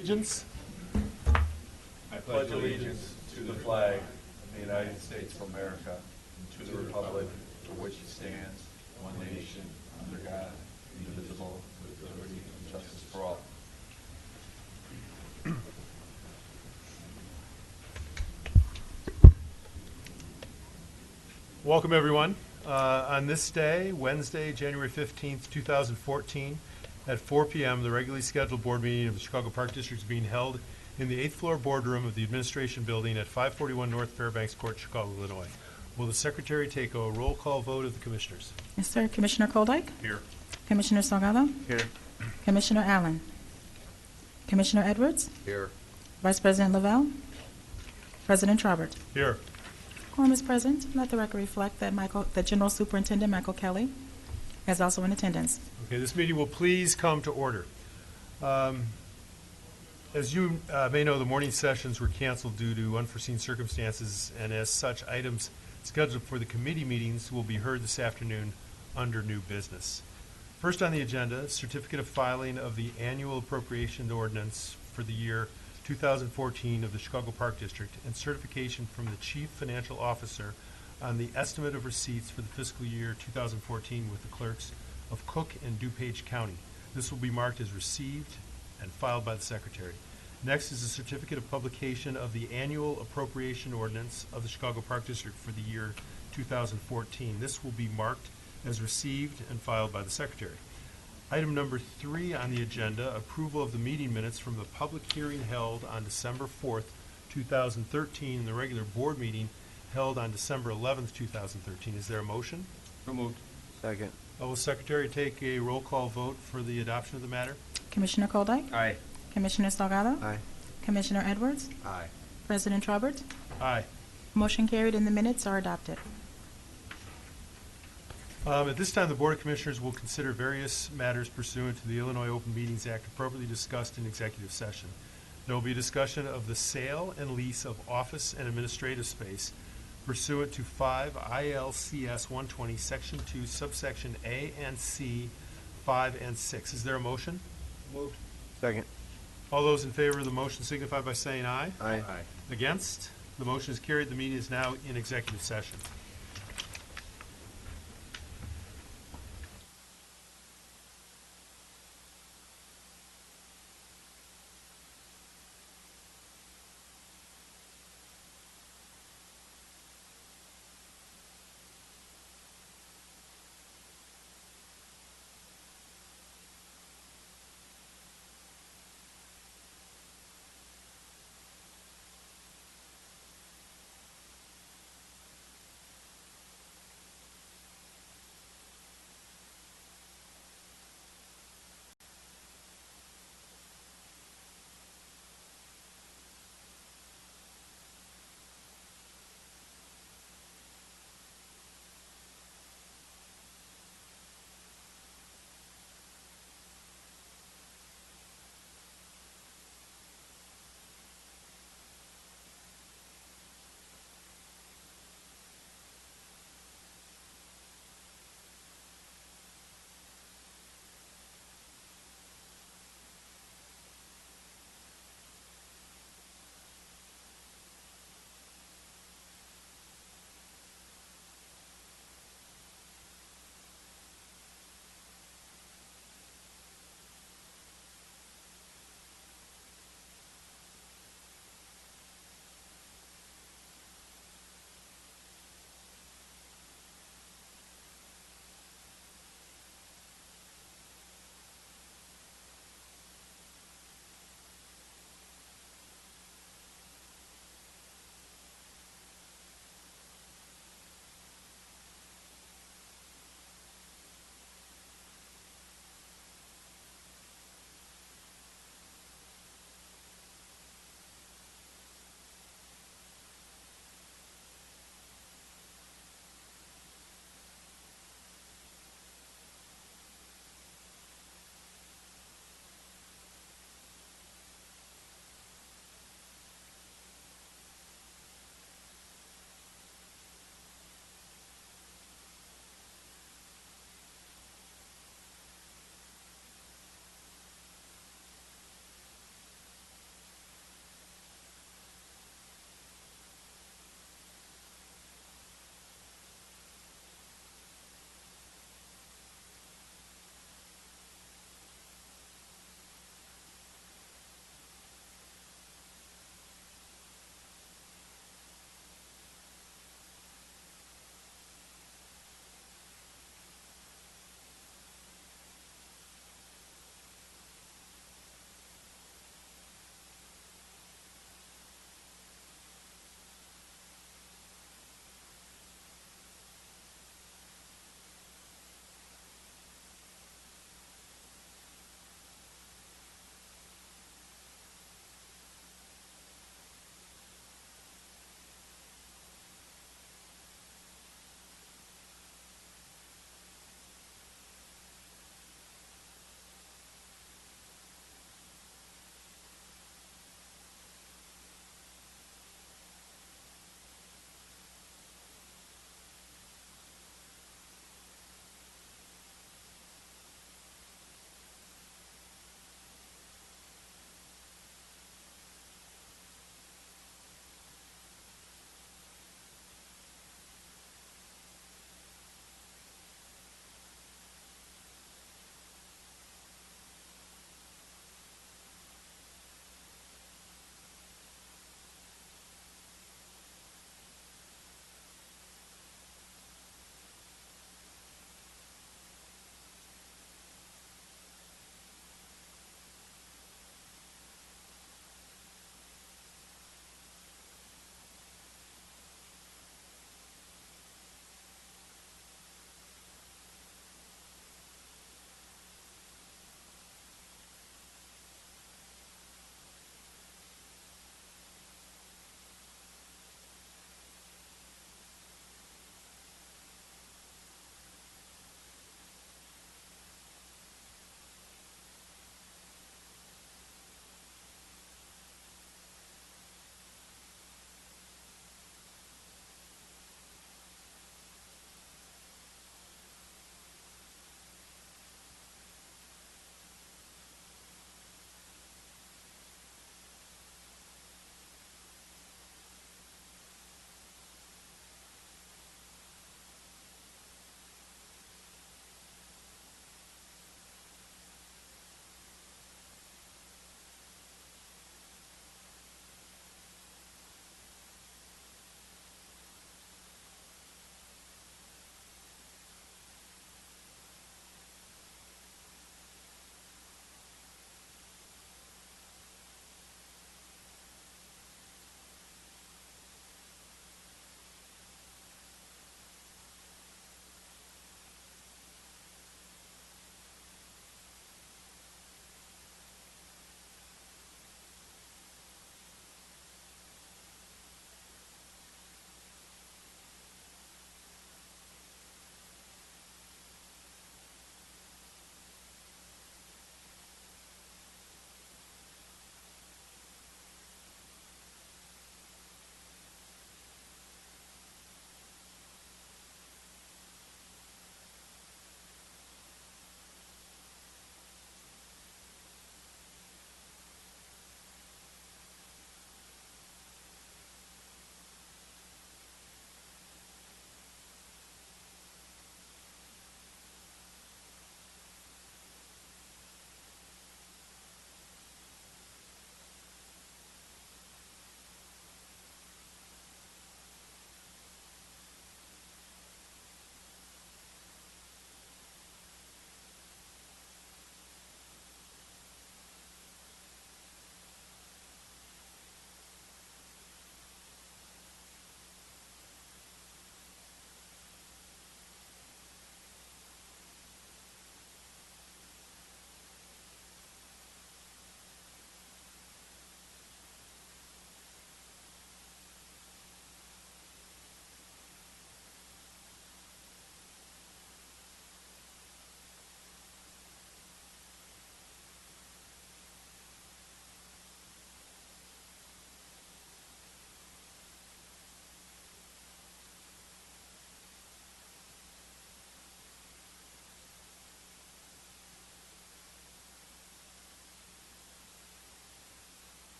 Allegiance. I pledge allegiance to the flag of the United States of America and to the republic for which it stands, one nation, under God, indivisible, with liberty and justice for all. Welcome, everyone. On this day, Wednesday, January 15th, 2014, at 4 p.m., the regularly scheduled board meeting of the Chicago Park District is being held in the 8th floor boardroom of the Administration Building at 541 North Fairbanks Court, Chicago, Illinois. Will the Secretary take a roll call vote of the Commissioners? Yes, sir. Commissioner Koldyke? Here. Commissioner Salgado? Here. Commissioner Allen? Commissioner Edwards? Here. Vice President Lavelle? President Trobert? Here. Quorum is present. Let the record reflect that the General Superintendent, Michael Kelly, is also in attendance. Okay, this meeting will please come to order. As you may know, the morning sessions were canceled due to unforeseen circumstances, and as such, items scheduled for the committee meetings will be heard this afternoon under new business. First on the agenda, certificate of filing of the annual appropriation ordinance for the year 2014 of the Chicago Park District and certification from the Chief Financial Officer on the estimate of receipts for the fiscal year 2014 with the clerks of Cook and DuPage County. This will be marked as received and filed by the Secretary. Next is a certificate of publication of the annual appropriation ordinance of the Chicago Park District for the year 2014. This will be marked as received and filed by the Secretary. Item number 3 on the agenda, approval of the meeting minutes from the public hearing held on December 4th, 2013, and the regular board meeting held on December 11th, 2013. Is there a motion? So moved. Second. Will the Secretary take a roll call vote for the adoption of the matter? Commissioner Koldyke? Aye. Commissioner Salgado? Aye. Commissioner Edwards? Aye. President Trobert? Aye. Motion carried and the minutes are adopted. At this time, the Board of Commissioners will consider various matters pursuant to the Illinois Open Meetings Act appropriately discussed in executive session. There will be a discussion of the sale and lease of office and administrative space pursuant to 5 ILCS 120, Section 2, subsection A and C, 5 and 6. Is there a motion? Moved. Second. All those in favor of the motion signify by saying aye. Aye. Against? The motion is carried. The meeting is now in executive session.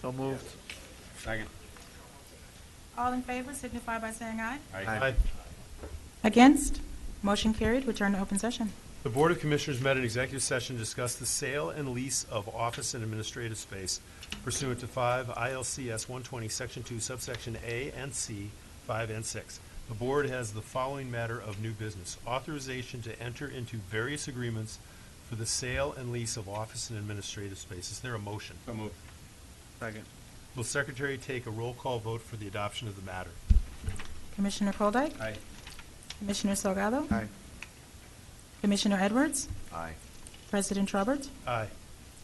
So moved. Second. All in favor signify by saying aye. Aye. Against? Motion carried. Return to open session. The Board of Commissioners met in executive session to discuss the sale and lease of office and administrative space pursuant to 5 ILCS 120, Section 2, subsection A and C, 5 and 6. The Board has the following matter of new business: authorization to enter into various agreements for the sale and lease of office and administrative space. Is there a motion? So moved. Second. Will Secretary take a roll call vote for the adoption of the matter? Commissioner Koldyke? Aye. Commissioner Salgado? Aye. Commissioner Edwards? Aye. President Trubert? Aye.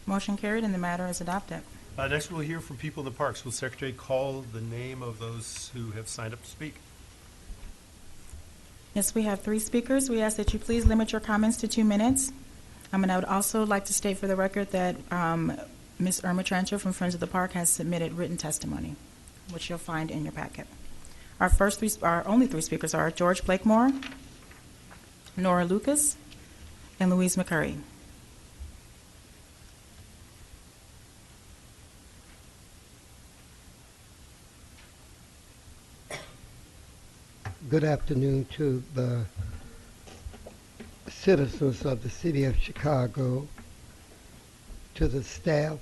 Motion carried and the matter is adopted. Next, we'll hear from people in the parks. Will Secretary call the name of those who have signed up to speak? Yes, we have 3 speakers. We ask that you please limit your comments to 2 minutes. And I would also like to state for the record that Ms. Irma Trancher from Friends of the Park has submitted written testimony, which you'll find in your packet. Our only 3 speakers are George Blakemore, Nora Lucas, and Louise McCurry. Good afternoon to the citizens of the city of Chicago, to the staff,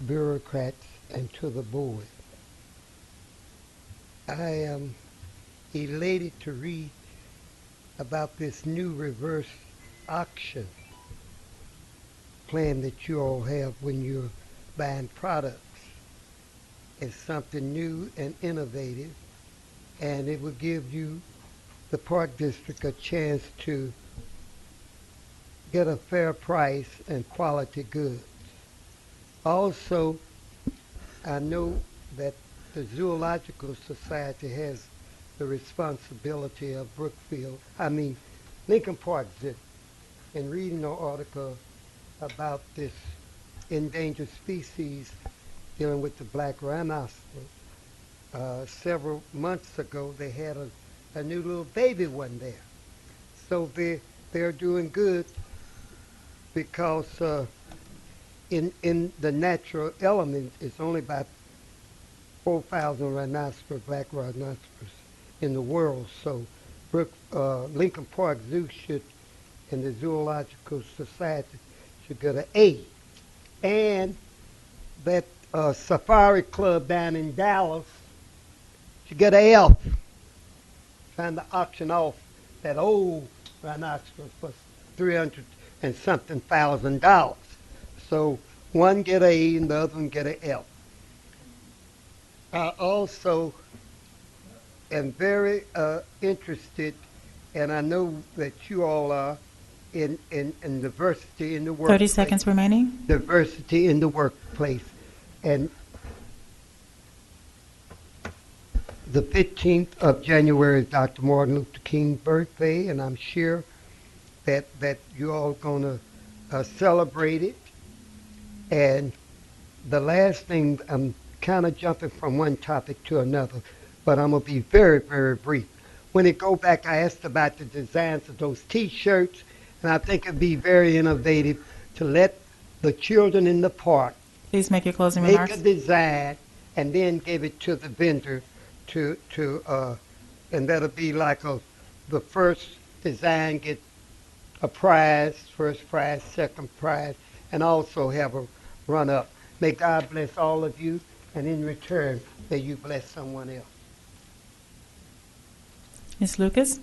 bureaucrats, and to the board. I am elated to read about this new reverse auction plan that you all have when you're buying products. It's something new and innovative, and it will give you, the Park District, a chance to get a fair price and quality goods. Also, I know that the Zoological Society has the responsibility of Lincoln Park Zoo. In reading an article about this endangered species dealing with the black rhinoceros, several months ago they had a new little baby one there. So they're doing good because in the natural element it's only about 4,000 black rhinoceros in the world. So Lincoln Park Zoo and the Zoological Society should get an A. And that Safari Club down in Dallas should get an F. Trying to auction off that old rhinoceros for $300 and something thousand. So one get an A and the other one get an F. I also am very interested, and I know that you all are, in diversity in the workplace. 30 seconds remaining. Diversity in the workplace. And the 15th of January is Dr. Martin Luther King's birthday, and I'm sure that you all going to celebrate it. And the last thing, I'm kind of jumping from one topic to another, but I'm going to be very, very brief. When it go back, I asked about the designs of those T-shirts, and I think it'd be very innovative to let the children in the park Please make your closing make remarks. a design and then give it to the vendor and that'll be like the first design get a prize, first prize, second prize, and also have a run-up. May God bless all of you, and in return, may you bless someone else. Ms. Lucas?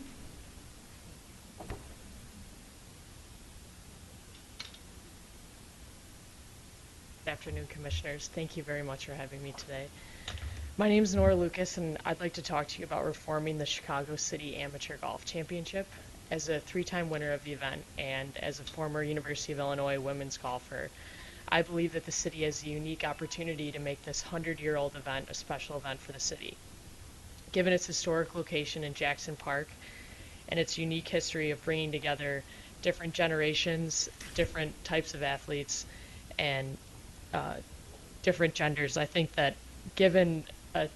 Good afternoon, Commissioners. Thank you very much for having me today. My name is Nora Lucas, and I'd like to talk to you about reforming the Chicago City Amateur Golf Championship. As a 3-time winner of the event and as a former University of Illinois women's golfer, I believe that the city has a unique opportunity to make this 100-year-old event a special event for the city. Given its historic location in Jackson Park and its unique history of bringing together different generations, different types of athletes, and different genders, I think that given a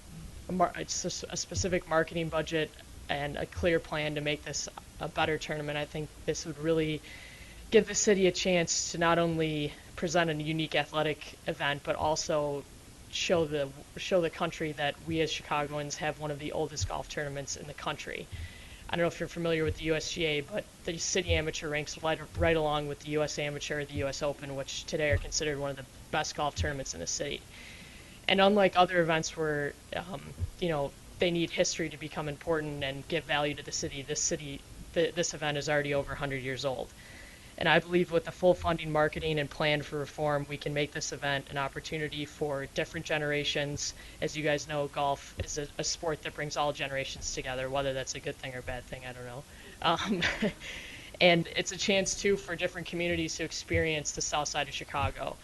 specific marketing budget and a clear plan to make this a better tournament, I think this would really give the city a chance to not only present a unique athletic event, but also show the country that we as Chicagoans have one of the oldest golf tournaments in the country. I don't know if you're familiar with the USGA, but the city amateur ranks right along with the US Amateur, the US Open, which today are considered one of the best golf tournaments in the city. And unlike other events where, they need history to become important and give value to the city, this event is already over 100 years old. And I believe with the full funding, marketing, and plan for reform, we can make this event an opportunity for different generations. As you guys know, golf is a sport that brings all generations together, whether that's a good thing or a bad thing, I don't know. And it's a chance, too, for different communities to experience the south side of Chicago.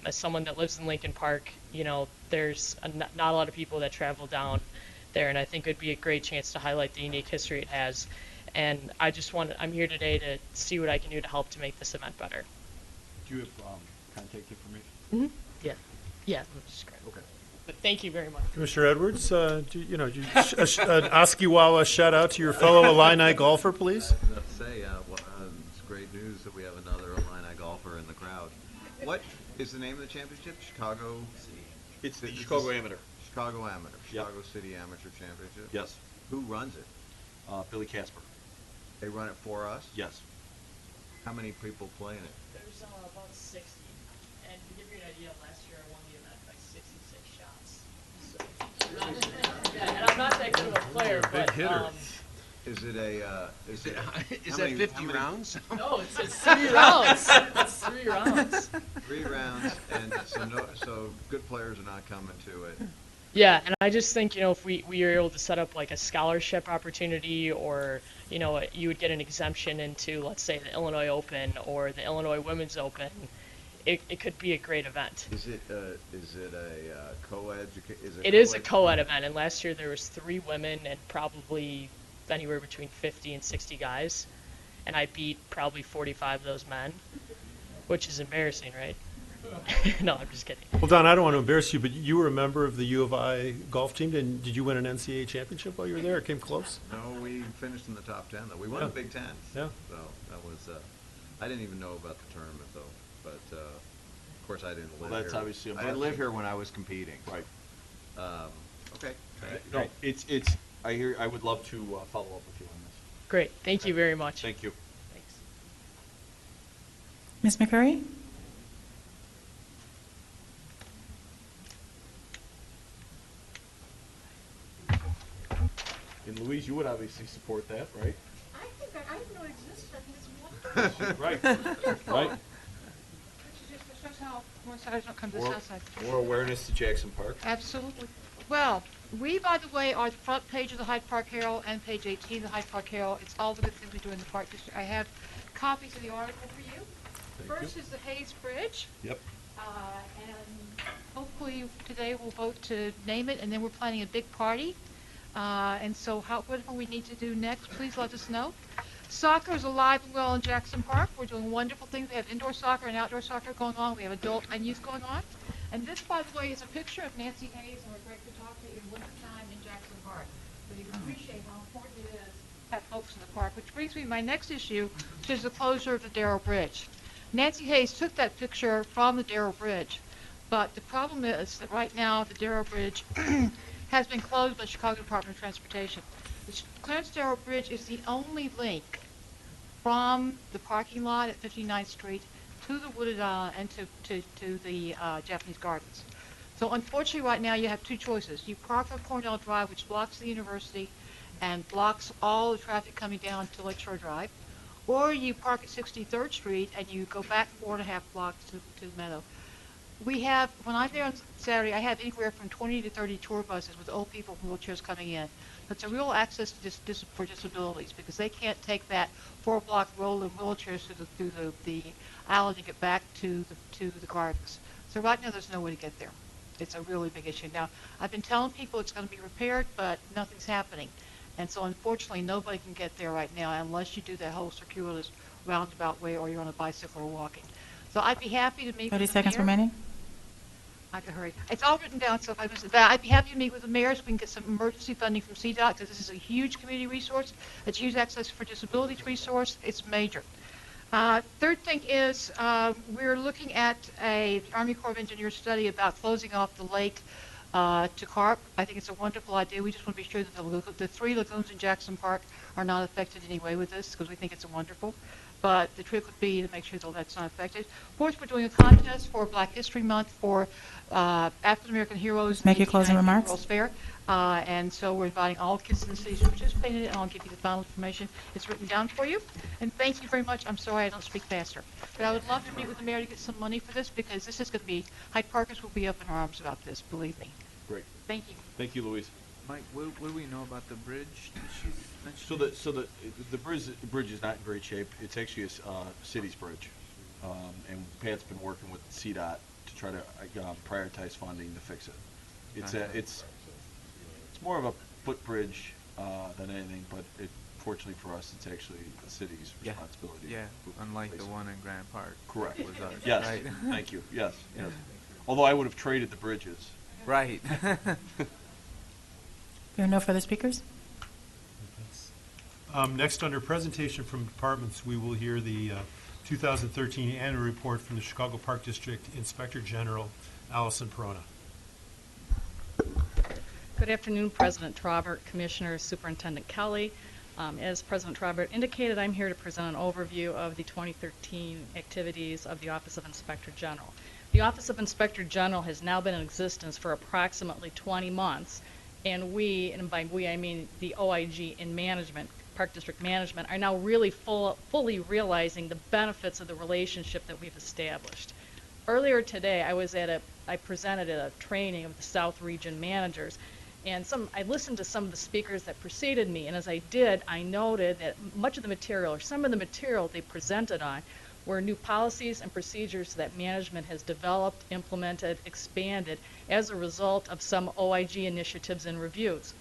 As someone that lives in Lincoln Park, there's not a lot of people that travel down there, and I think it would be a great chance to highlight the unique history it has. And I'm here today to see what I can do to help to make this event better. Do you have contact information? Yeah, that's great. Okay. But thank you very much. Commissioner Edwards, an Oskiwawa shout out to your fellow Illini golfer, please. I have to say, it's great news that we have another Illini golfer in the crowd. What is the name of the championship? Chicago? It's the Chicago Amateur. Chicago Amateur. Yep. Chicago City Amateur Championship? Yes. Who runs it? Billy Casper. They run it for us? Yes. How many people play in it? There's about 60. And to give you an idea, last year I won the event by 66 shots. So, and I'm not that good of a player, Big but hitter. Is it a, Is how that many- 50 how many- rounds? no, it's 3 rounds. It's 3 rounds. 3 rounds, and so good players are not coming to it. Yeah, and I just think, if we are able to set up like a scholarship opportunity, or, you would get an exemption into, let's say, the Illinois Open or the Illinois Women's Open, it could be a great event. Is it a co-ed? It is a co-ed event, and last year there was 3 women and probably anywhere between 50 and 60 guys, and I beat probably 45 of those men, which is embarrassing, right? No, I'm just kidding. Well, Don, I don't want to embarrass you, but you were a member of the U of I golf team. Did you win an NCAA championship while you were there? It came close? No, we finished in the top 10, though. We won Yeah. the Big Ten. Yeah. So that was, I didn't even know about the tournament, though. But, of course, I didn't live Well, that's here. obviously a I didn't blessing. live here when I was competing. Right. Okay. No, it's. I would love to follow up with you on this. Great. Thank you very much. Thank you. Thanks. Ms. McCurry? And Louise, you would obviously support that, right? I didn't know it existed. I think it's wonderful. Right. Right. It shows how one side don't come to the More, south side. more awareness to Jackson Park. Absolutely. Well, we, by the way, are the front page of the Hyde Park Herald and page 18 of the Hyde Park Herald. It's all the good things we do in the Park District. I have copies of the article for you. First is the Hayes Bridge. Yep. And hopefully today we'll vote to name it, and then we're planning a big party. And so whatever we need to do next, please let us know. Soccer is alive and well in Jackson Park. We're doing wonderful things. We have indoor soccer and outdoor soccer going on. We have adult and youth going on. And this, by the way, is a picture of Nancy Hayes, and we're great to talk to you in wintertime in Jackson Park. So you can appreciate how important it is to have folks in the park. Which brings me to my next issue, which is the closure of the Darrow Bridge. Nancy Hayes took that picture from the Darrow Bridge, but the problem is that right now the Darrow Bridge has been closed by the Chicago Department of Transportation. The Clarence Darrow Bridge is the only link from the parking lot at 59th Street to the wooded island and to the Japanese Gardens. So unfortunately right now you have 2 choices. You park on Cornell Drive, which blocks the university and blocks all the traffic coming down to Lakeshore Drive, or you park at 63rd Street and you go back 4.5 blocks to the Meadow. We have, when I'm there on Saturday, I have anywhere from 20 to 30 tour buses with old people in wheelchairs coming in. It's a real access to for disabilities because they can't take that 4-block roll in wheelchairs through the island to get back to the gardens. So right now there's no way to get there. It's a really big issue. Now, I've been telling people it's going to be repaired, but nothing's happening. And so unfortunately nobody can get there right now unless you do that whole circuitous roundabout way or you're on a bicycle or walking. So I'd be happy to meet 30 with the seconds mayor. remaining. I can hurry. It's all written down, so if I miss it, but I'd be happy to meet with the mayors. We can get some emergency funding from CDOT because this is a huge community resource. It's huge access for disabilities resource. It's major. Third thing is, we're looking at a Army Corps of Engineers study about closing off the lake to carp. I think it's a wonderful idea. We just want to be sure that the 3 lagoons in Jackson Park are not affected in any way with this, because we think it's wonderful. But the trick would be to make sure that that's not affected. Fourth, we're doing a contest for Black History Month for African American heroes. Make your closing 1890 remarks. World's Fair. And so we're inviting all kids in the city to participate in it, and I'll give you the final information. It's written down for you. And thank you very much. I'm sorry I don't speak faster. But I would love to meet with the mayor to get some money for this, because this is going to be, Hyde Parkers will be up in arms about this, believe me. Great. Thank you. Thank you, Louise. Mike, what do we know about the bridge that she's So mentioning? the bridge is not in great shape. It's actually a city's bridge, and Pat's been working with CDOT to try to prioritize funding to fix it. It's more of a footbridge than anything, but fortunately for us, it's actually the city's responsibility. Yeah, unlike the one in Grand Park. Correct. Was ours, Yes. right? Thank you. Yes. Yes. Although I would have traded the bridges. Right. There are no further speakers? Next, under presentation from departments, we will hear the 2013 annual report from the Chicago Park District Inspector General, Allison Perona. Good afternoon, President Traubert, Commissioner, Superintendent Kelly. As President Traubert indicated, I'm here to present an overview of the 2013 activities of the Office of Inspector General. The Office of Inspector General has now been in existence for approximately 20 months, and we, and by we I mean the OIG in management, Park District Management, are now really fully realizing the benefits of the relationship that we've established. Earlier today, I presented at a training of the South Region managers, and I listened to some of the speakers that preceded me, and as I did, I noted that much of the material, or some of the material they presented on, were new policies and procedures that management has developed, implemented, expanded as a result of some OIG initiatives and reviews.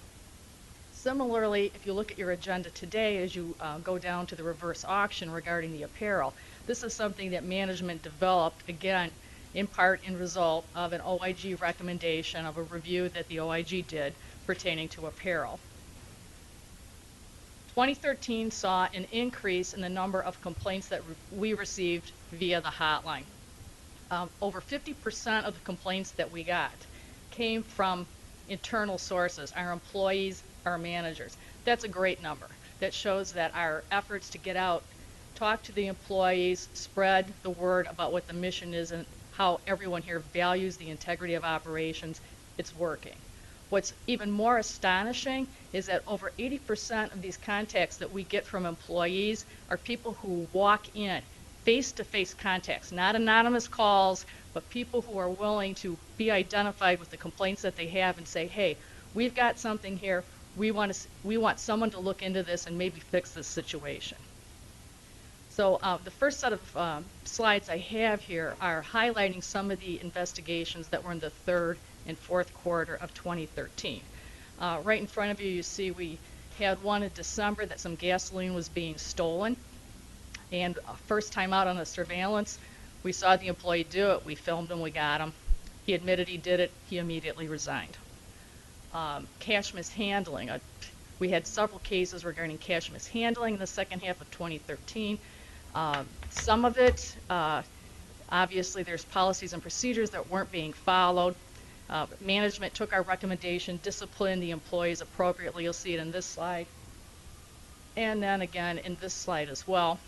Similarly, if you look at your agenda today, as you go down to the reverse auction regarding the apparel, this is something that management developed, again, in part in result of an OIG recommendation of a review that the OIG did pertaining to apparel. 2013 saw an increase in the number of complaints that we received via the hotline. Over 50% of the complaints that we got came from internal sources, our employees, our managers. That's a great number. That shows that our efforts to get out, talk to the employees, spread the word about what the mission is and how everyone here values the integrity of operations, it's working. What's even more astonishing is that over 80% of these contacts that we get from employees are people who walk in, face-to-face contacts, not anonymous calls, but people who are willing to be identified with the complaints that they have and say, hey, we've got something here, we want someone to look into this and maybe fix this situation. So the first set of slides I have here are highlighting some of the investigations that were in the third and fourth quarter of 2013. Right in front of you, you see we had one in December that some gasoline was being stolen. And first time out on the surveillance, we saw the employee do it. We filmed him, we got him. He admitted he did it. He immediately resigned. Cash mishandling. We had several cases regarding cash mishandling in the second half of 2013. Some of it, obviously there's policies and procedures that weren't being followed. Management took our recommendation, disciplined the employees appropriately. You'll see it in this slide. And then again in this slide as well.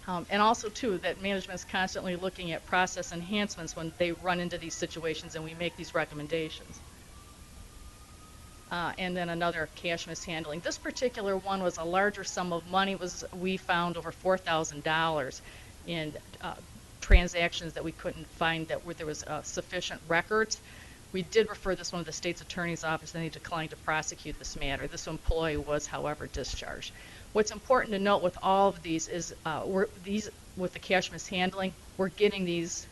And also, too, that management is constantly looking at process enhancements when they run into these situations and we make these recommendations. And then another, cash mishandling. This particular one was a larger sum of money. We found over $4,000 in transactions that we couldn't find where there was sufficient records. We did refer this one to the state's attorney's office, and they declined to prosecute this matter. This employee was, however, discharged. What's important to note with all of these is with the cash mishandling, we're getting these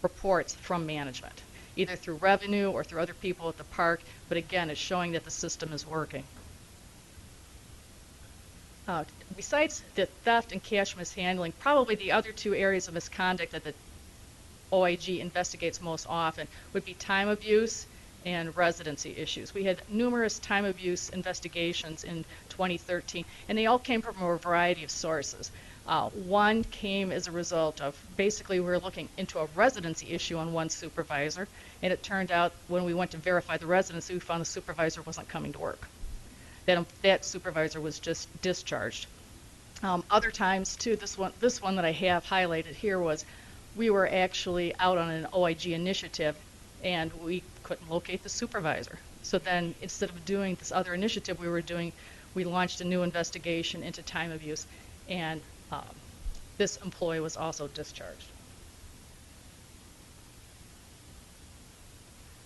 reports from management, either through revenue or through other people at the park, but again, it's showing that the system is working. Besides the theft and cash mishandling, probably the other two areas of misconduct that the OIG investigates most often would be time abuse and residency issues. We had numerous time abuse investigations in 2013, and they all came from a variety of sources. One came as a result of, basically, we were looking into a residency issue on one supervisor, and it turned out when we went to verify the residency, we found the supervisor wasn't coming to work. That supervisor was just discharged. Other times, too, this one that I have highlighted here was we were actually out on an OIG initiative, and we couldn't locate the supervisor. So then, instead of doing this other initiative we launched a new investigation into time abuse, and this employee was also discharged.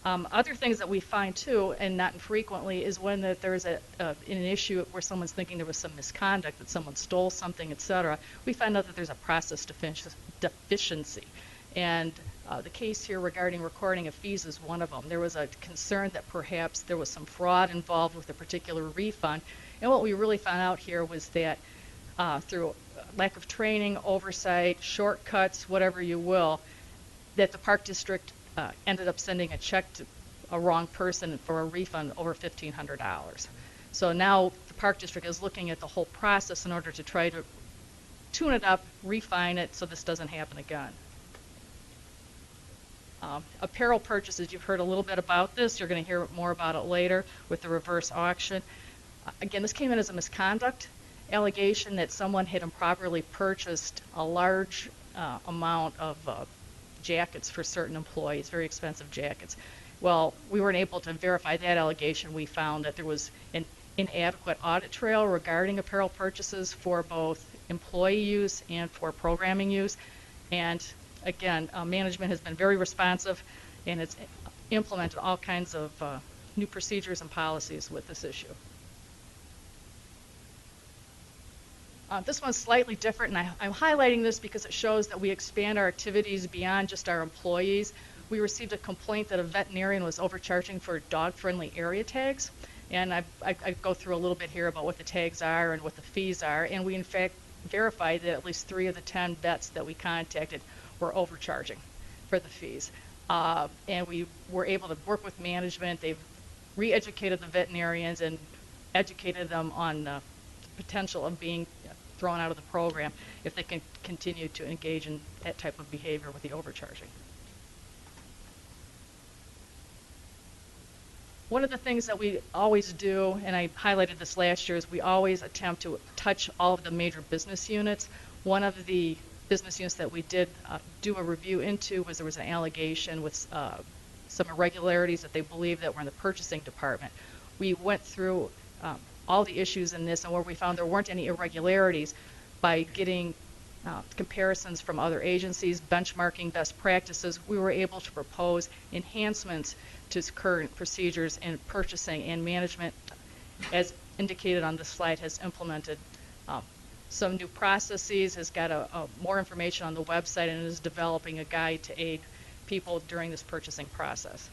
Other things that we find too, and not infrequently, is when there's an issue where someone's thinking there was some misconduct, that someone stole something, etc. We find out that there's a process deficiency. And the case here regarding recording of fees is one of them. There was a concern that perhaps there was some fraud involved with a particular refund. And what we really found out here was that through lack of training, oversight, shortcuts, whatever you will, that the Park District ended up sending a check to a wrong person for a refund over $1,500. So now the Park District is looking at the whole process in order to try to tune it up, refine it, so this doesn't happen again. Apparel purchases, you've heard a little bit about this. You're going to hear more about it later with the reverse auction. Again, this came in as a misconduct allegation that someone had improperly purchased a large amount of jackets for certain employees, very expensive jackets. Well, we weren't able to verify that allegation. We found that there was an inadequate audit trail regarding apparel purchases for both employee use and for programming use. And again, management has been very responsive, and it's implemented all kinds of new procedures and policies with this issue. This one's slightly different, and I'm highlighting this because it shows that we expand our activities beyond just our employees. We received a complaint that a veterinarian was overcharging for dog-friendly area tags, and I go through a little bit here about what the tags are and what the fees are, and we in fact verified that at least 3 of the 10 vets that we contacted were overcharging for the fees. And we were able to work with management. They've re-educated the veterinarians and educated them on the potential of being thrown out of the program if they can continue to engage in that type of behavior with the overcharging. One of the things that we always do, and I highlighted this last year, is we always attempt to touch all of the major business units. One of the business units that we did do a review into was there was an allegation with some irregularities that they believed that were in the purchasing department. We went through all the issues in this, and where we found there weren't any irregularities, by getting comparisons from other agencies, benchmarking best practices, we were able to propose enhancements to current procedures in purchasing, and management, as indicated on this slide, has implemented some new processes, has got more information on the website, and is developing a guide to aid people during this purchasing process.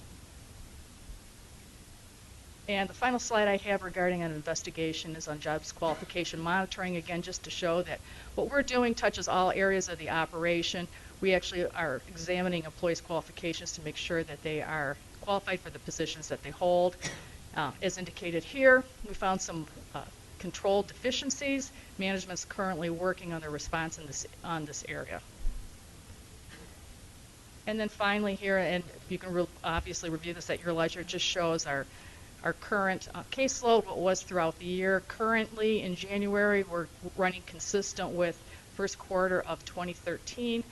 And the final slide I have regarding an investigation is on jobs qualification monitoring, again, just to show that what we're doing touches all areas of the operation. We actually are examining employees' qualifications to make sure that they are qualified for the positions that they hold. As indicated here, we found some control deficiencies. Management's currently working on their response on this area. And then finally here, and you can obviously review this at your leisure, it just shows our current caseload, what was throughout the year. Currently in January, we're running consistent with first quarter of 2013.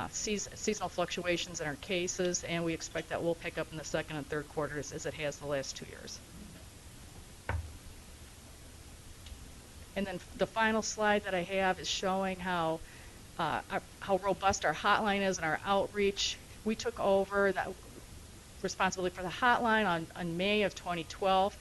Seasonal fluctuations in our cases, and we expect that will pick up in the second and third quarters as it has the last 2 years. And then the final slide that I have is showing how robust our hotline is and our outreach. We took over that responsibility for the hotline on May of 2012.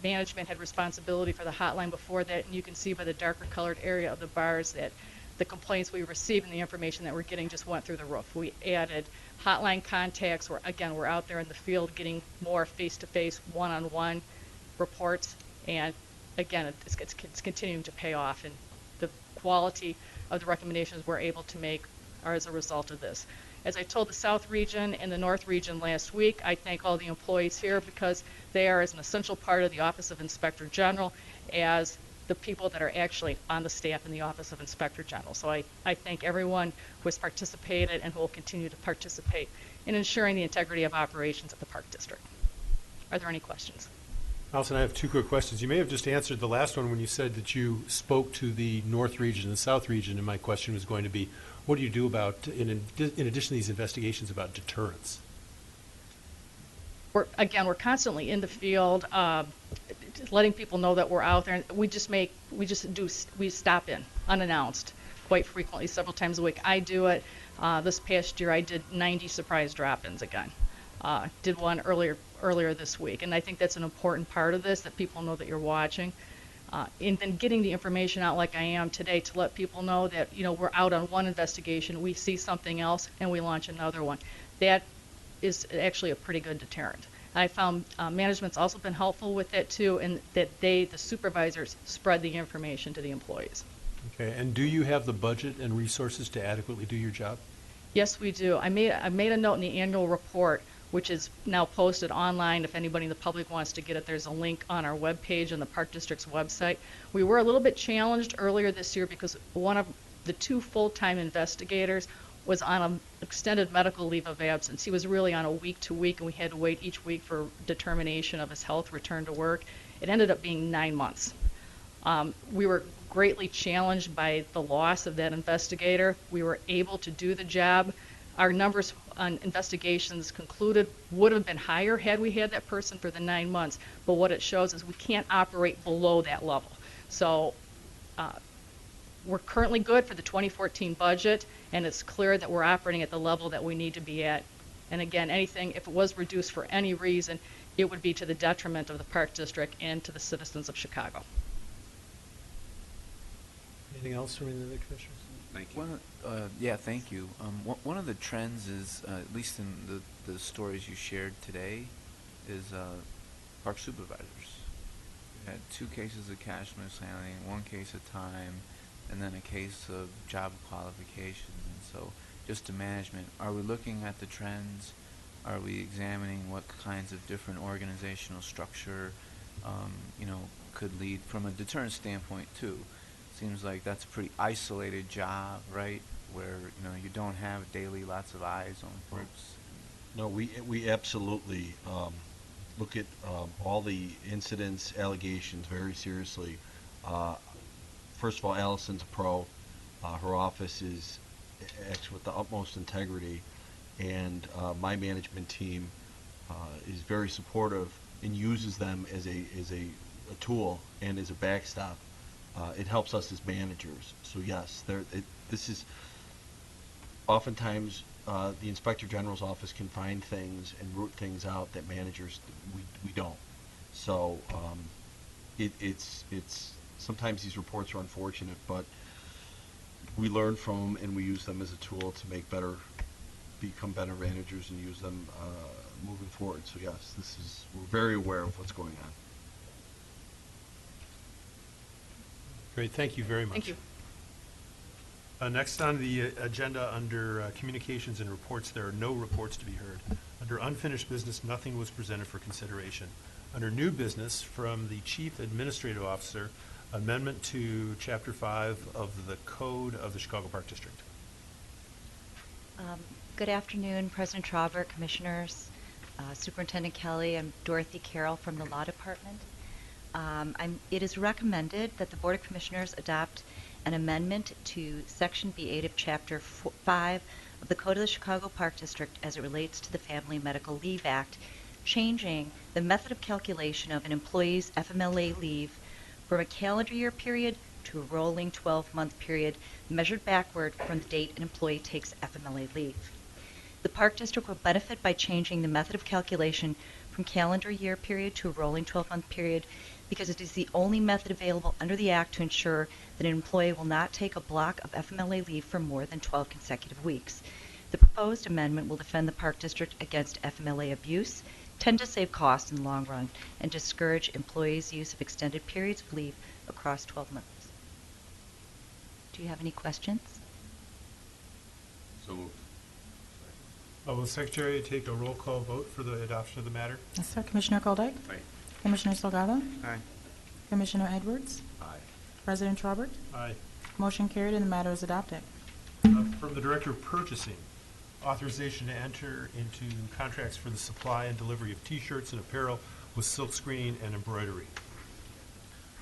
Management had responsibility for the hotline before that, and you can see by the darker colored area of the bars that the complaints we received and the information that we're getting just went through the roof. We added hotline contacts. We're out there in the field getting more face-to-face, one-on-one reports, and again, it's continuing to pay off, and the quality of the recommendations we're able to make are as a result of this. As I told the South Region and the North Region last week, I thank all the employees here because they are as an essential part of the Office of Inspector General as the people that are actually on the staff in the Office of Inspector General. So I thank everyone who has participated and who will continue to participate in ensuring the integrity of operations at the Park District. Are there any questions? Allison, I have two quick questions. You may have just answered the last one when you said that you spoke to the North region and the South region, and my question was going to be, what do you do about, in addition to these investigations, about deterrence? We're constantly in the field, letting people know that we're out there. We stop in unannounced quite frequently, several times a week. I do it. This past year, I did 90 surprise drop-ins again. Did one earlier this week, and I think that's an important part of this, that people know that you're watching. And then getting the information out like I am today to let people know that, we're out on one investigation, we see something else, and we launch another one. That is actually a pretty good deterrent. I found management's also been helpful with that too, and that the supervisors, spread the information to the employees. Okay, and do you have the budget and resources to adequately do your job? Yes, we do. I made a note in the annual report, which is now posted online. If anybody in the public wants to get it, there's a link on our webpage on the Park District's website. We were a little bit challenged earlier this year because one of the two full-time investigators was on an extended medical leave of absence. He was really on a week-to-week, and we had to wait each week for determination of his health return to work. It ended up being 9 months. We were greatly challenged by the loss of that investigator. We were able to do the job. Our numbers on investigations concluded would have been higher had we had that person for the 9 months, but what it shows is we can't operate below that level. So we're currently good for the 2014 budget, and it's clear that we're operating at the level that we need to be at. And again, anything, if it was reduced for any reason, it would be to the detriment of the Park District and to the citizens of Chicago. Anything else from any of the commissioners? Thank you. Thank you. One of the trends is, at least in the stories you shared today, is park supervisors. We had 2 cases of cash mishandling, 1 case of time, and then a case of job qualifications. And so, just to management, are we looking at the trends? Are we examining what kinds of different organizational structure, could lead from a deterrent standpoint too? Seems like that's a pretty isolated job, right? Where you don't have daily lots of eyes on folks. No, we absolutely look at all the incidents, allegations very seriously. First of all, Allison's a pro. Her office acts with the utmost integrity, and my management team is very supportive and uses them as a tool and as a backstop. It helps us as managers. So yes, this is oftentimes the Inspector General's office can find things and root things out that managers we don't. So it's sometimes these reports are unfortunate, but we learn from them and we use them as a tool to become better managers and use them moving forward. So yes, we're very aware of what's going on. Great, thank you very much. Thank you. Next on the agenda under communications and reports, there are no reports to be heard. Under unfinished business, nothing was presented for consideration. Under new business, from the Chief Administrative Officer, amendment to Chapter 5 of the Code of the Chicago Park District. Good afternoon, President Trauber, Commissioners, Superintendent Kelly. I'm Dorothy Carroll from the Law Department. It is recommended that the Board of Commissioners adopt an amendment to Section B8 of Chapter 5 of the Code of the Chicago Park District as it relates to the Family Medical Leave Act, changing the method of calculation of an employee's FMLA leave from a calendar year period to a rolling 12-month period measured backward from the date an employee takes FMLA leave. The Park District will benefit by changing the method of calculation from calendar year period to a rolling 12-month period because it is the only method available under the Act to ensure that an employee will not take a block of FMLA leave for more than 12 consecutive weeks. The proposed amendment will defend the Park District against FMLA abuse, tend to save costs in the long run, and discourage employees' use of extended periods of leave across 12 months. Do you have any questions? So moved. Will the Secretary take a roll call vote for the adoption of the matter? Yes, sir. Commissioner Koldeck? Aye. Commissioner Salgado? Aye. Commissioner Edwards? Aye. President Trobert? Aye. Motion carried and the matter is adopted. From the Director of Purchasing, authorization to enter into contracts for the supply and delivery of T-shirts and apparel with silk screening and embroidery.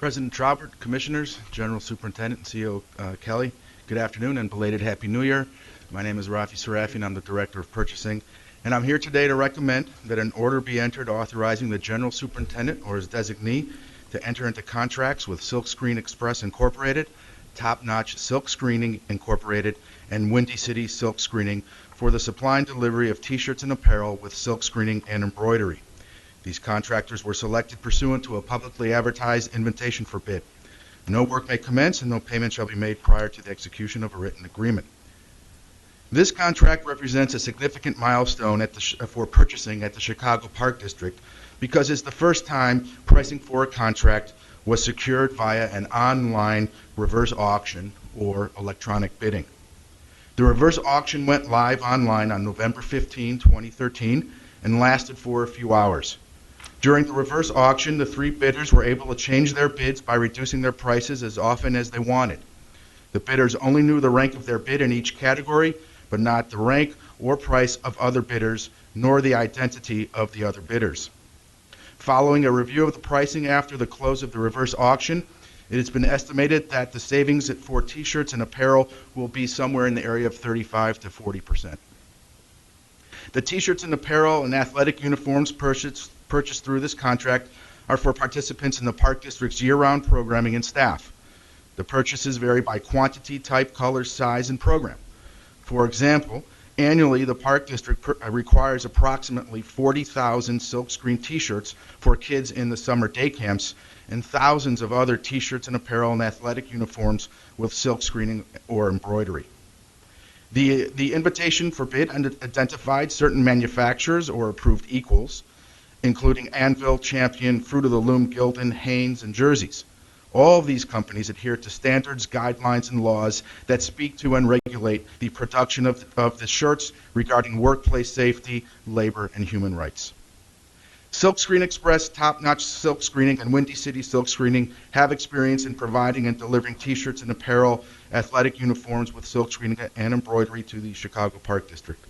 President Trobert, Commissioners, General Superintendent, and CEO Kelly, good afternoon and belated Happy New Year. My name is Rafi Sarafian. I'm the Director of Purchasing, and I'm here today to recommend that an order be entered authorizing the General Superintendent or his designee to enter into contracts with Silk Screen Express Incorporated, Top Notch Silk Screening Incorporated, and Windy City Silk Screening for the supply and delivery of T-shirts and apparel with silk screening and embroidery. These contractors were selected pursuant to a publicly advertised invitation for bid. No work may commence and no payment shall be made prior to the execution of a written agreement. This contract represents a significant milestone for purchasing at the Chicago Park District because it's the first time pricing for a contract was secured via an online reverse auction or electronic bidding. The reverse auction went live online on November 15, 2013, and lasted for a few hours. During the reverse auction, the three bidders were able to change their bids by reducing their prices as often as they wanted. The bidders only knew the rank of their bid in each category, but not the rank or price of other bidders, nor the identity of the other bidders. Following a review of the pricing after the close of the reverse auction, it has been estimated that the savings for T-shirts and apparel will be somewhere in the area of 35 to 40%. The T-shirts and apparel and athletic uniforms purchased through this contract are for participants in the Park District's year-round programming and staff. The purchases vary by quantity, type, color, size, and program. For example, annually the Park District requires approximately 40,000 silkscreen T-shirts for kids in the summer day camps and thousands of other T-shirts and apparel and athletic uniforms with silk screening or embroidery. The invitation for bid identified certain manufacturers or approved equals, including Anvil, Champion, Fruit of the Loom, Gildan, Hanes, and Jerseys. All of these companies adhere to standards, guidelines, and laws that speak to and regulate the production of the shirts regarding workplace safety, labor, and human rights. Silk Screen Express, Top Notch Silk Screening, and Windy City Silk Screening have experience in providing and delivering T-shirts and apparel, athletic uniforms with silk screening and embroidery to the Chicago Park District.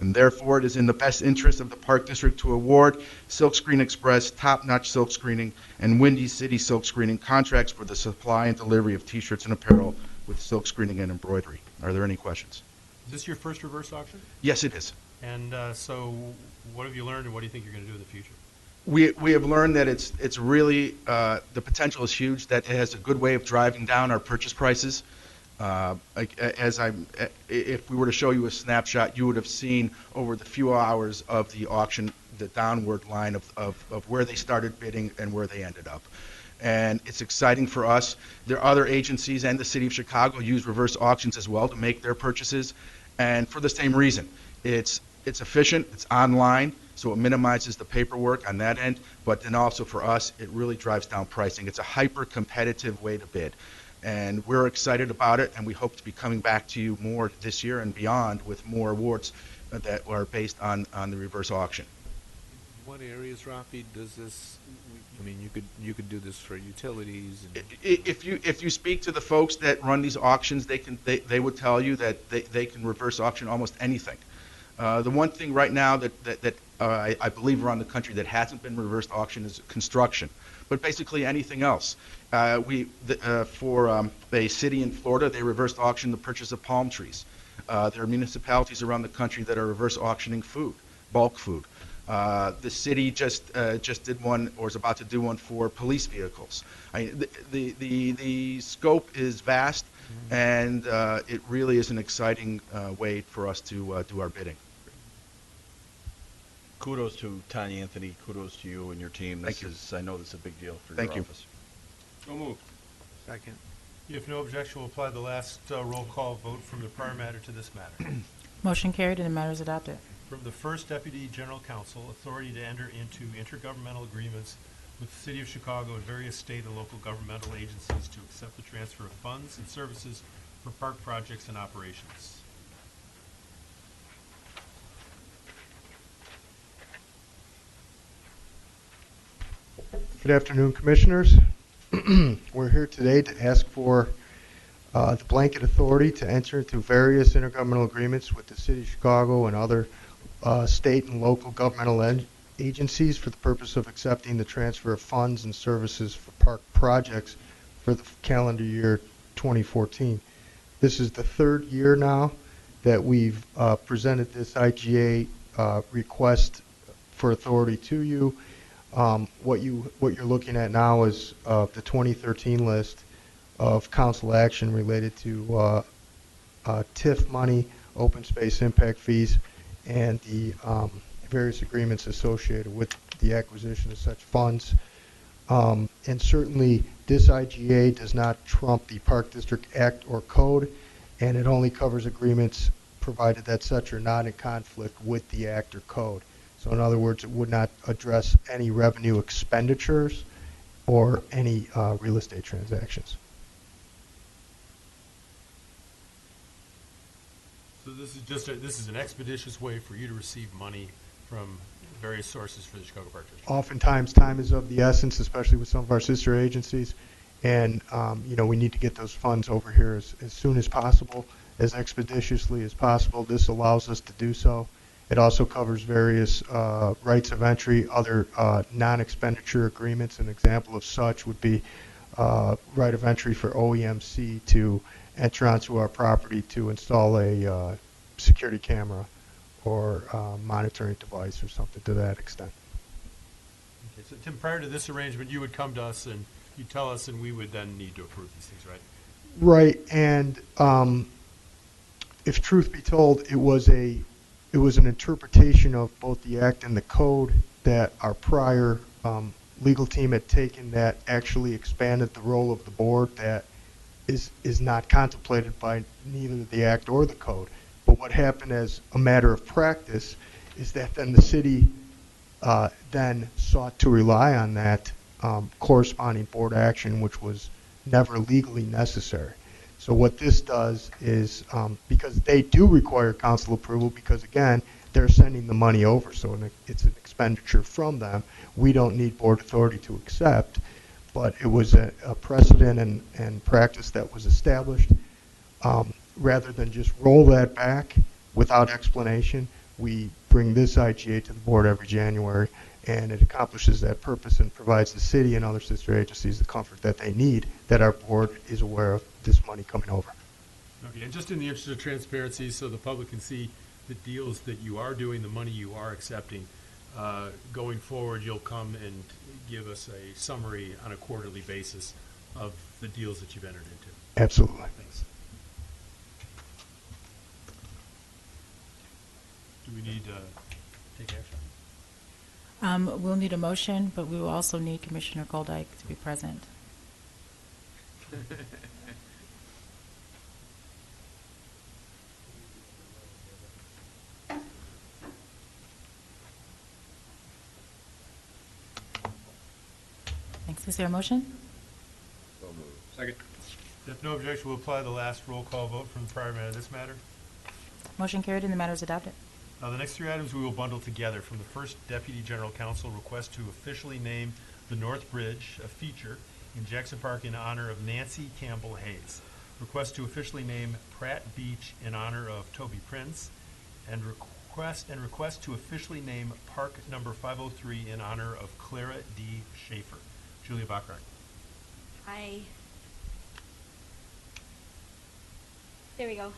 And therefore, it is in the best interest of the Park District to award Silk Screen Express, Top Notch Silk Screening, and Windy City Silk Screening contracts for the supply and delivery of T-shirts and apparel with silk screening and embroidery. Are there any questions? Is this your first reverse auction? Yes, it is. And so what have you learned and what do you think you're going to do in the future? We have learned that it's really, the potential is huge, that it has a good way of driving down our purchase prices. If we were to show you a snapshot, you would have seen over the few hours of the auction the downward line of where they started bidding and where they ended up. And it's exciting for us. There are other agencies and the City of Chicago use reverse auctions as well to make their purchases, and for the same reason. It's efficient, it's online, so it minimizes the paperwork on that end, but then also for us, it really drives down pricing. It's a hyper-competitive way to bid. And we're excited about it, and we hope to be coming back to you more this year and beyond with more awards that are based on the reverse auction. What areas, Rafi, does this? I mean, you could do this for utilities. And if you speak to the folks that run these auctions, they would tell you that they can reverse auction almost anything. The one thing right now that I believe around the country that hasn't been reversed auction is construction, but basically anything else. For a city in Florida, they reversed auction the purchase of palm trees. There are municipalities around the country that are reverse auctioning food, bulk food. The city just did one, or is about to do one, for police vehicles. The scope is vast, and it really is an exciting way for us to do our bidding. Kudos to Tanya Anthony. Kudos to you and your team. Thank you. I know this is a big deal for Thank your you. office. So moved. second. If no objection, we'll apply the last roll call vote from the prior matter to this matter. Motion carried and the matter is adopted. From the First Deputy General Counsel, authority to enter into intergovernmental agreements with the City of Chicago and various state and local governmental agencies to accept the transfer of funds and services for park projects and operations. Good afternoon, Commissioners. We're here today to ask for the blanket authority to enter into various intergovernmental agreements with the City of Chicago and other state and local governmental agencies for the purpose of accepting the transfer of funds and services for park projects for the calendar year 2014. This is the third year now that we've presented this IGA request for authority to you. What you're looking at now is the 2013 list of council action related to TIF money, open space impact fees, and the various agreements associated with the acquisition of such funds. And certainly this IGA does not trump the Park District Act or Code, and it only covers agreements provided that such are not in conflict with the Act or Code. So in other words, it would not address any revenue expenditures or any real estate transactions. So this is just this is an expeditious way for you to receive money from various sources for the Chicago Park District. Oftentimes, time is of the essence, especially with some of our sister agencies, and we need to get those funds over here as soon as possible, as expeditiously as possible. This allows us to do so. It also covers various rights of entry, other non-expenditure agreements. An example of such would be right of entry for OEMC to enter onto our property to install a security camera or monitoring device or something to that extent. Okay, so Tim, prior to this arrangement, you would come to us and you tell us, and we would then need to approve these things, right? Right, and if truth be told, it was an interpretation of both the Act and the Code that our prior legal team had taken that actually expanded the role of the board that is not contemplated by neither the Act or the Code. But what happened as a matter of practice is that then the city then sought to rely on that corresponding board action, which was never legally necessary. So what this does is, because they do require council approval, because again, they're sending the money over, so it's an expenditure from them. We don't need board authority to accept, but it was a precedent and practice that was established. Rather than just roll that back without explanation, we bring this IGA to the board every January, and it accomplishes that purpose and provides the city and other sister agencies the comfort that they need, that our board is aware of this money coming over. Okay, and just in the interest of transparency, so the public can see the deals that you are doing, the money you are accepting, going forward, you'll come and give us a summary on a quarterly basis of the deals that you've entered into. Absolutely. Thanks. Do we need to take action? We'll need a motion, but we will also need Commissioner Goldike to be present. Thanks. Is there a motion? So moved. Second. If no objection, we'll apply the last roll call vote from the prior matter of this matter. Motion carried and the matter is adopted. The next three items we will bundle together. From the first Deputy General Counsel, request to officially name the North Bridge a feature in Jackson Park in honor of Nancy Campbell Hayes. Request to officially name Pratt Beach in honor of Toby Prince, and request to officially name Park number 503 in honor of Clara D. Schaefer. Julia Bachrach. Hi. There we go.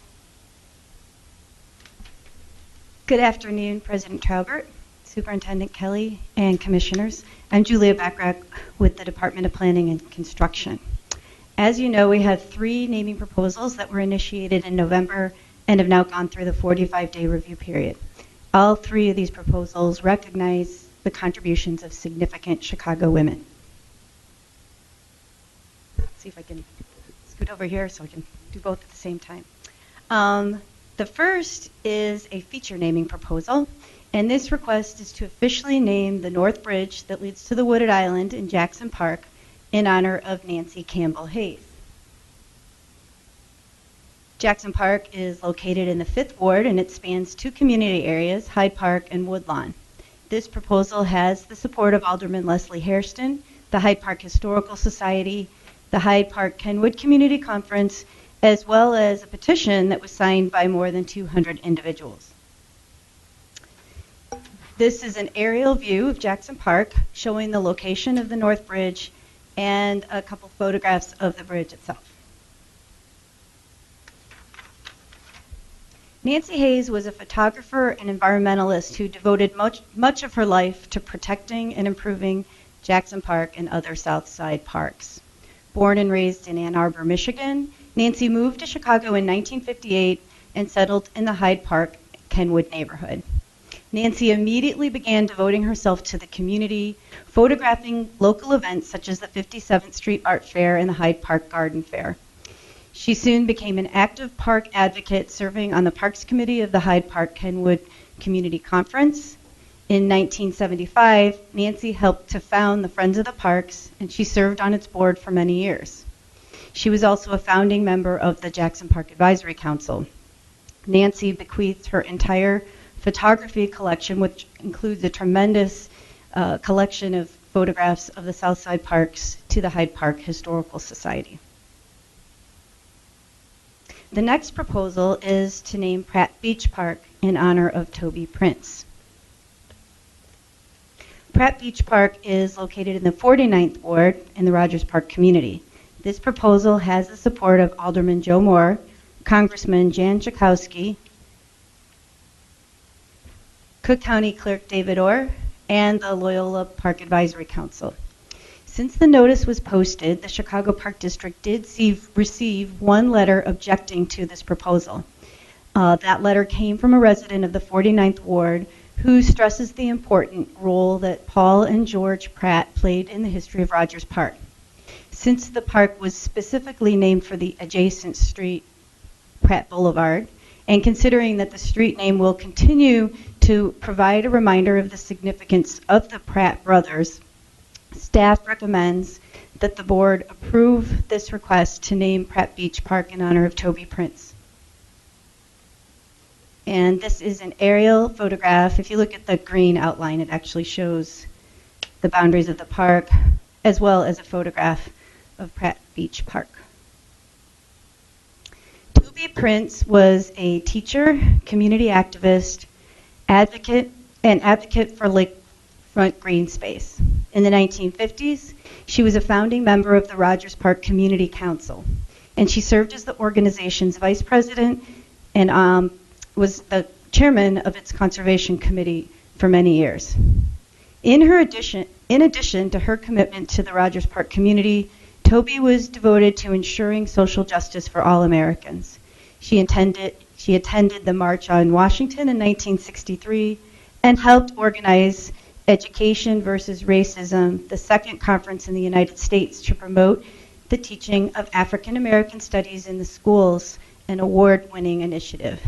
Good afternoon, President Traubert, Superintendent Kelly, and Commissioners. I'm Julia Bachrach with the Department of Planning and Construction. As you know, we have 3 naming proposals that were initiated in November and have now gone through the 45-day review period. All 3 of these proposals recognize the contributions of significant Chicago women. Let's see if I can scoot over here so I can do both at the same time. The first is a feature naming proposal, and this request is to officially name the North Bridge that leads to the Wooded Island in Jackson Park in honor of Nancy Campbell Hayes. Jackson Park is located in the 5th Ward, and it spans 2 community areas, Hyde Park and Woodlawn. This proposal has the support of Alderman Leslie Hairston, the Hyde Park Historical Society, the Hyde Park Kenwood Community Conference, as well as a petition that was signed by more than 200 individuals. This is an aerial view of Jackson Park showing the location of the North Bridge and a couple photographs of the bridge itself. Nancy Hayes was a photographer and environmentalist who devoted much of her life to protecting and improving Jackson Park and other South Side parks. Born and raised in Ann Arbor, Michigan, Nancy moved to Chicago in 1958 and settled in the Hyde Park Kenwood neighborhood. Nancy immediately began devoting herself to the community, photographing local events such as the 57th Street Art Fair and the Hyde Park Garden Fair. She soon became an active park advocate, serving on the Parks Committee of the Hyde Park Kenwood Community Conference. In 1975, Nancy helped to found the Friends of the Parks, and she served on its board for many years. She was also a founding member of the Jackson Park Advisory Council. Nancy bequeathed her entire photography collection, which includes a tremendous collection of photographs of the Southside parks, to the Hyde Park Historical Society. The next proposal is to name Pratt Beach Park in honor of Toby Prince. Pratt Beach Park is located in the 49th Ward in the Rogers Park community. This proposal has the support of Alderman Joe Moore, Congressman Jan Schakowsky, Cook County Clerk David Orr, and the Loyola Park Advisory Council. Since the notice was posted, the Chicago Park District did receive one letter objecting to this proposal. That letter came from a resident of the 49th Ward who stresses the important role that Paul and George Pratt played in the history of Rogers Park. Since the park was specifically named for the adjacent street, Pratt Boulevard, and considering that the street name will continue to provide a reminder of the significance of the Pratt brothers, staff recommends that the board approve this request to name Pratt Beach Park in honor of Toby Prince. And this is an aerial photograph. If you look at the green outline, it actually shows the boundaries of the park, as well as a photograph of Pratt Beach Park. Toby Prince was a teacher, community activist, advocate for lakefront green space. In the 1950s, she was a founding member of the Rogers Park Community Council, and she served as the organization's vice president and was the chairman of its conservation committee for many years. In addition to her commitment to the Rogers Park community, Toby was devoted to ensuring social justice for all Americans. She attended the March on Washington in 1963 and helped organize Education versus Racism, the second conference in the United States to promote the teaching of African American studies in the schools, an award-winning initiative.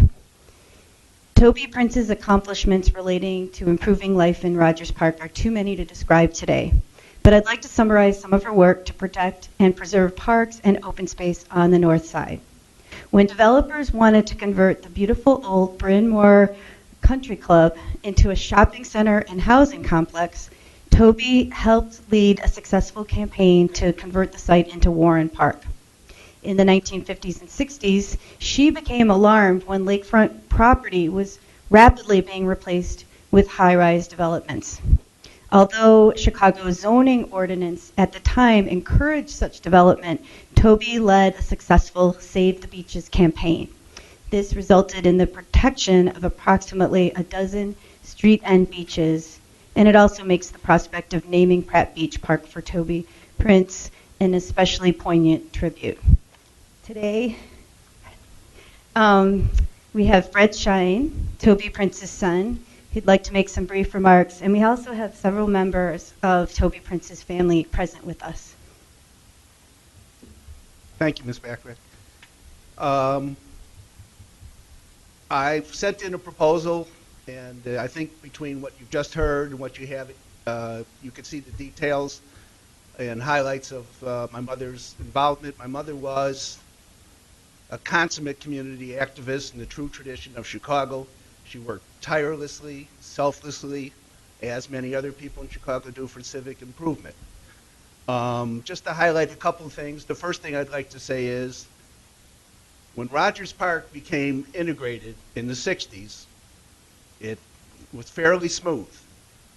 Toby Prince's accomplishments relating to improving life in Rogers Park are too many to describe today, but I'd like to summarize some of her work to protect and preserve parks and open space on the north side. When developers wanted to convert the beautiful old Bryn Mawr Country Club into a shopping center and housing complex, Toby helped lead a successful campaign to convert the site into Warren Park. In the 1950s and 60s, she became alarmed when lakefront property was rapidly being replaced with high-rise developments. Although Chicago's zoning ordinance at the time encouraged such development, Toby led a successful Save the Beaches campaign. This resulted in the protection of approximately a dozen street-end beaches, and it also makes the prospect of naming Pratt Beach Park for Toby Prince an especially poignant tribute. Today, we have Fred Shine, Toby Prince's son, who'd like to make some brief remarks, and we also have several members of Toby Prince's family present with us. Thank you, Ms. Backrack. I've sent in a proposal, and I think between what you've just heard and what you have, you can see the details and highlights of my mother's involvement. My mother was a consummate community activist in the true tradition of Chicago. She worked tirelessly, selflessly, as many other people in Chicago do, for civic improvement. Just to highlight a couple of things, the first thing I'd like to say is when Rogers Park became integrated in the 60s, it was fairly smooth.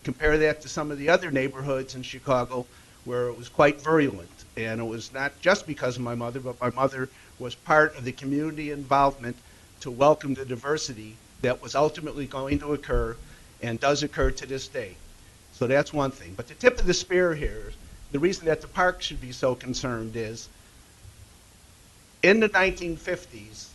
Compare that to some of the other neighborhoods in Chicago where it was quite virulent. And it was not just because of my mother, but my mother was part of the community involvement to welcome the diversity that was ultimately going to occur and does occur to this day. So that's one thing. But the tip of the spear here, the reason that the park should be so concerned is in the 1950s,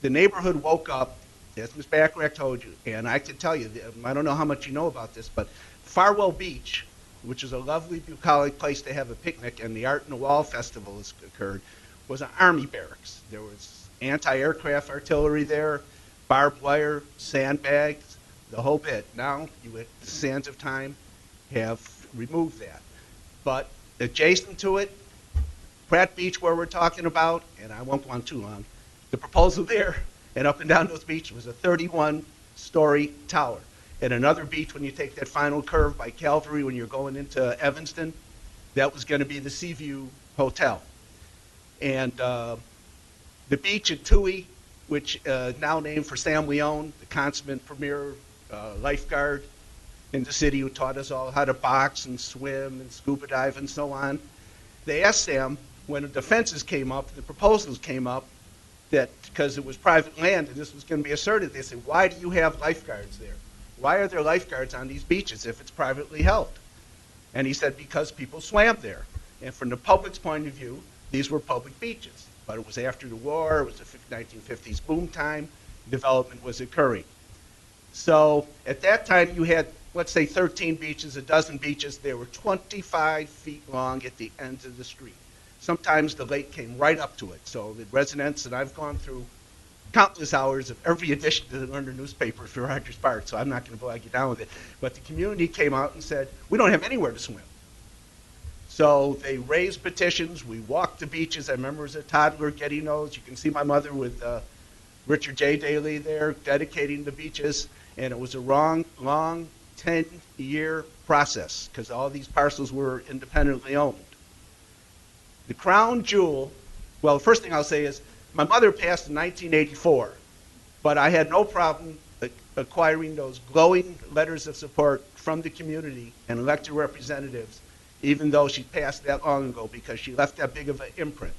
the neighborhood woke up, as Ms. Bachrach told you, and I can tell you, I don't know how much you know about this, but Farwell Beach, which is a lovely bucolic place to have a picnic, and the Art in the Wall Festival has occurred, was an army barracks. There was anti-aircraft artillery there, barbed wire, sandbags, the whole bit. Now, you, with the sands of time, have removed that. But adjacent to it, Pratt Beach, where we're talking about, and I won't go on too long, the proposal there and up and down those beaches was a 31-story tower. And another beach, when you take that final curve by Calvary, when you're going into Evanston, that was going to be the Seaview Hotel. And the beach at Tui, which now named for Sam Leone, the consummate premier lifeguard in the city who taught us all how to box and swim and scuba dive and so on. They asked Sam, when the fences came up, the proposals came up, that because it was private land and this was going to be asserted, they said, why do you have lifeguards there? Why are there lifeguards on these beaches if it's privately held? And he said, because people swam there. And from the public's point of view, these were public beaches. But it was after the war, it was the 1950s boom time, development was occurring. So at that time you had, let's say 13 beaches, a dozen beaches. They were 25 feet long at the ends of the street. Sometimes the lake came right up to it. So the residents, and I've gone through countless hours of every edition of the Learner newspaper for Rogers Park, so I'm not going to bog you down with it. But the community came out and said, we don't have anywhere to swim. So they raised petitions. We walked the beaches. I remember as a toddler getting those. You can see my mother with Richard J. Daley there dedicating the beaches. And it was a long 10-year process because all these parcels were independently owned. The crown jewel, well, the first thing I'll say is my mother passed in 1984, but I had no problem acquiring those glowing letters of support from the community and elected representatives, even though she passed that long ago, because she left that big of an imprint.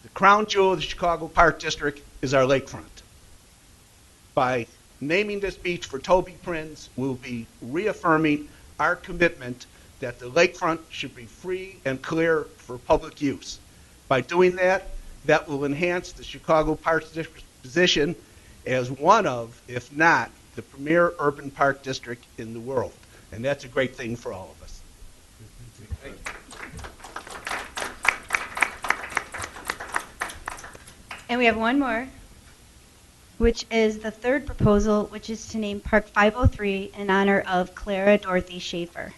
The crown jewel of the Chicago Park District is our lakefront. By naming this beach for Toby Prinz, we'll be reaffirming our commitment that the lakefront should be free and clear for public use. By doing that, that will enhance the Chicago Park District's position as one of, if not, the premier urban park district in the world. And that's a great thing for all of us. Thank you. And we have one more, which is the third proposal, which is to name Park 503 in honor of Clara Dorothy Schaefer.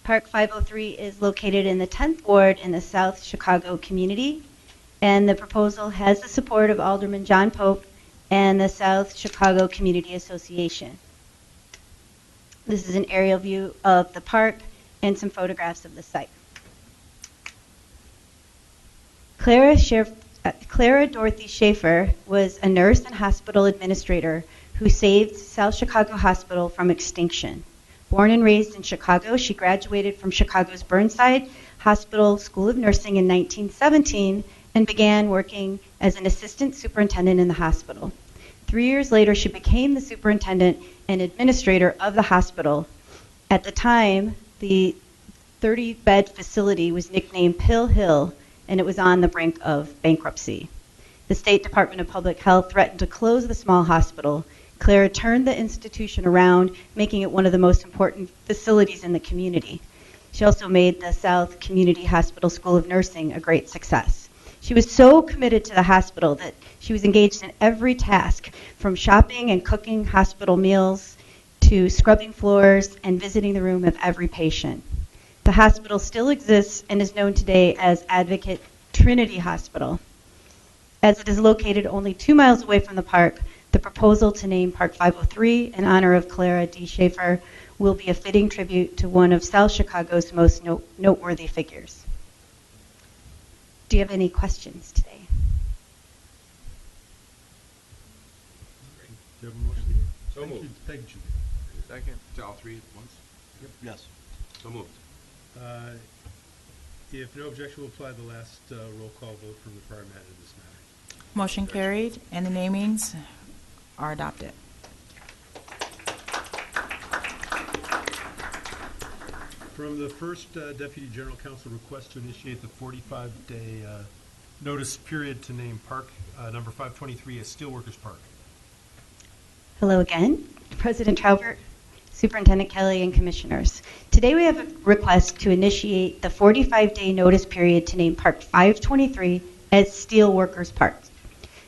Park 503 is located in the 10th Ward in the South Chicago community, and the proposal has the support of Alderman John Pope and the South Chicago Community Association. This is an aerial view of the park and some photographs of the site. Clara Dorothy Schaefer was a nurse and hospital administrator who saved South Chicago Hospital from extinction. Born and raised in Chicago, she graduated from Chicago's Burnside Hospital School of Nursing in 1917 and began working as an assistant superintendent in the hospital. 3 years later, she became the superintendent and administrator of the hospital. At the time, the 30-bed facility was nicknamed Pill Hill, and it was on the brink of bankruptcy. The State Department of Public Health threatened to close the small hospital. Clara turned the institution around, making it one of the most important facilities in the community. She also made the South Community Hospital School of Nursing a great success. She was so committed to the hospital that she was engaged in every task, from shopping and cooking hospital meals to scrubbing floors and visiting the room of every patient. The hospital still exists and is known today as Advocate Trinity Hospital. As it is located only 2 miles away from the park, the proposal to name Park 503 in honor of Clara D. Schaefer will be a fitting tribute to one of South Chicago's most noteworthy figures. Do you have any questions today? Do you have a motion? So Thank moved. you. Thank you, Julie. Second. To all three at once? Yep. Yes. So moved. If no objection, we'll apply the last roll call vote from the prior matter to this matter. Motion carried, and the namings are adopted. From the first Deputy General Counsel request to initiate the 45-day notice period to name Park number 523 as Steelworkers Park. Hello again, President Traubert, Superintendent Kelly, and Commissioners. Today we have a request to initiate the 45-day notice period to name Park 523 as Steelworkers Park.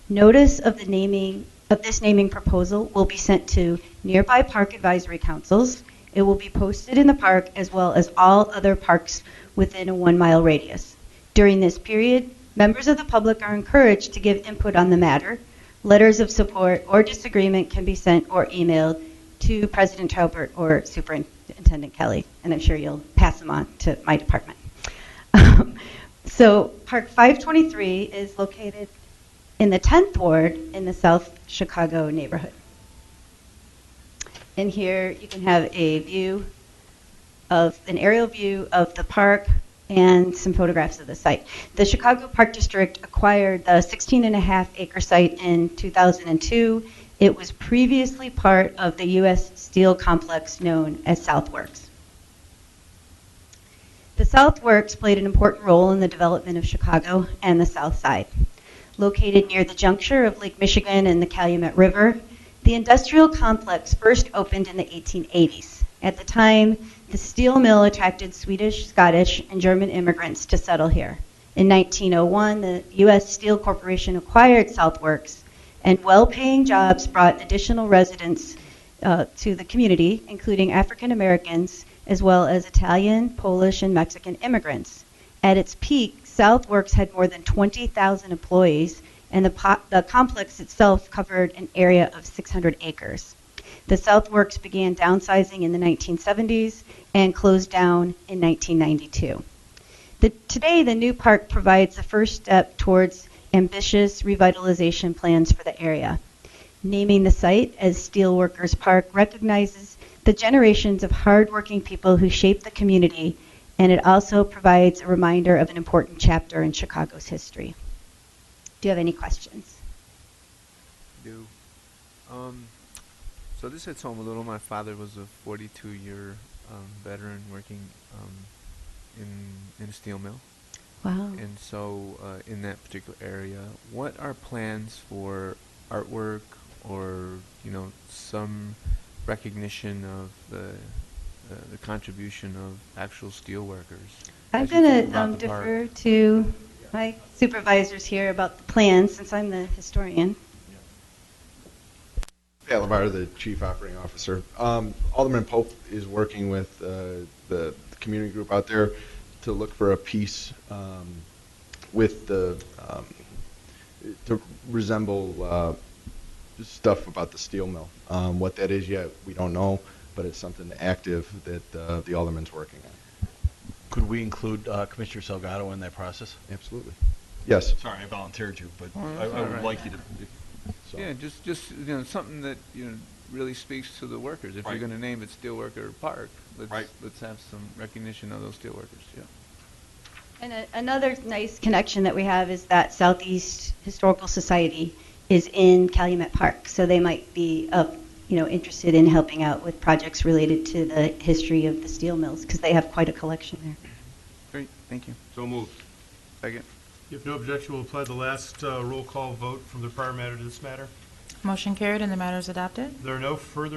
Notice of the naming of this naming proposal will be sent to nearby park advisory councils. It will be posted in the park as well as all other parks within a 1-mile radius. During this period, members of the public are encouraged to give input on the matter. Letters of support or disagreement can be sent or emailed to President Traubert or Superintendent Kelly, and I'm sure you'll pass them on to my department. So Park 523 is located in the 10th Ward in the South Chicago neighborhood. And here you can have a view of an aerial view of the park and some photographs of the site. The Chicago Park District acquired the 16.5-acre site in 2002. It was previously part of the U.S. Steel complex known as Southworks. The Southworks played an important role in the development of Chicago and the South Side. Located near the juncture of Lake Michigan and the Calumet River, the industrial complex first opened in the 1880s. At the time, the steel mill attracted Swedish, Scottish, and German immigrants to settle here. In 1901, the U.S. Steel Corporation acquired Southworks, and well-paying jobs brought additional residents to the community, including African Americans, as well as Italian, Polish, and Mexican immigrants. At its peak, Southworks had more than 20,000 employees, and the complex itself covered an area of 600 acres. The Southworks began downsizing in the 1970s and closed down in 1992. Today, the new park provides the first step towards ambitious revitalization plans for the area. Naming the site as Steelworkers Park recognizes the generations of hardworking people who shaped the community, and it also provides a reminder of an important chapter in Chicago's history. Do you have any questions? Do. So this hits home a little. My father was a 42-year veteran working in a steel mill. Wow. And so in that particular area, what are plans for artwork or, some recognition of the contribution of actual steel workers? I'm as you going think to about the defer park? to my supervisors here about the plans, since I'm the historian. Pat LaVar, the Chief Operating Officer. Alderman Pope is working with the community group out there to look for a piece with the to resemble stuff about the steel mill. What that is yet, we don't know, but it's something active that the alderman's working on. Could we include Commissioner Salgado in that process? Absolutely. Yes. Sorry, I volunteered you, but Oh, I that's all would right. like you to. So. Yeah, just something that really speaks to the workers. If Right. you're going to name it Steelworker Park, let's Right. let's have some recognition of those steelworkers. Yeah. And another nice connection that we have is that Southeast Historical Society is in Calumet Park, so they might be interested in helping out with projects related to the history of the steel mills, because they have quite a collection there. Great, thank you. So moved. Second. If no objection, we'll apply the last roll call vote from the prior matter to this matter. Motion carried, and the matter is adopted. There are no further